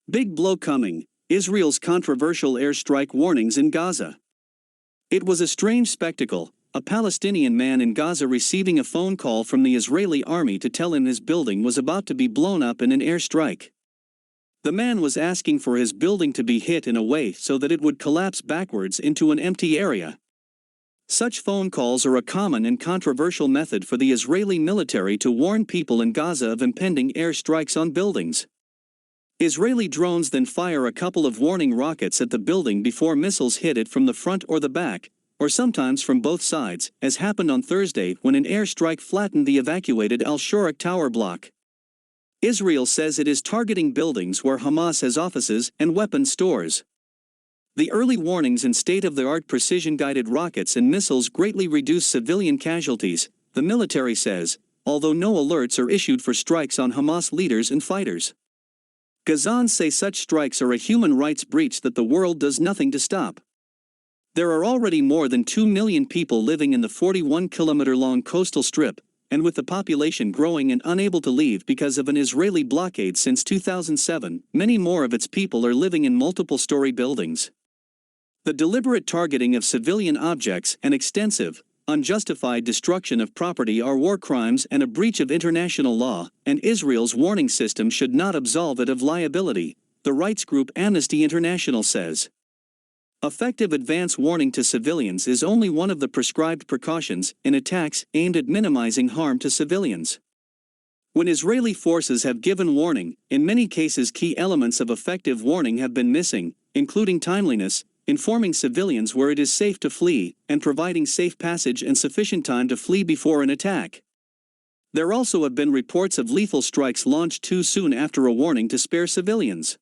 Big blow coming, Israel's controversial airstrike warnings in Gaza. It was a strange spectacle, a Palestinian man in Gaza receiving a phone call from the Israeli army to tell him his building was about to be blown up in an airstrike. The man was asking for his building to be hit in a way so that it would collapse backwards into an empty area. Such phone calls are a common and controversial method for the Israeli military to warn people in Gaza of impending airstrikes on buildings. Israeli drones then fire a couple of warning rockets at the building before missiles hit it from the front or the back, or sometimes from both sides, as happened on Thursday when an airstrike flattened the evacuated Shorouk tower block. Israel says it is targeting buildings where Hamas has offices and weapons stores. The early warnings and state-of-the-art precision-guided rockets and missiles greatly reduce civilian casualties, the military says, although no alerts are issued for strikes on Hamas leaders and fighters. Gazans say such strikes are a human rights breach that the world does nothing to stop. There are already more than 2 million people living in the 41-kilometer-long coastal strip, and with the population growing and unable to leave because of an Israeli blockade since 2007, many more of its people are living in multiple-story buildings. The deliberate targeting of civilian objects and extensive, unjustified destruction of property are war crimes and a breach of international law, and Israel's warning system should not absolve it of liability, the rights group Amnesty International says. Effective advance warning to civilians is only one of the prescribed precautions in attacks aimed at minimizing harm to civilians. When Israeli forces have given warning, in many cases key elements of effective warning have been missing, including timeliness, informing civilians where it is safe to flee, and providing safe passage and sufficient time to flee before an attack. There also have been reports of lethal strikes launched too soon after a warning to spare civilians.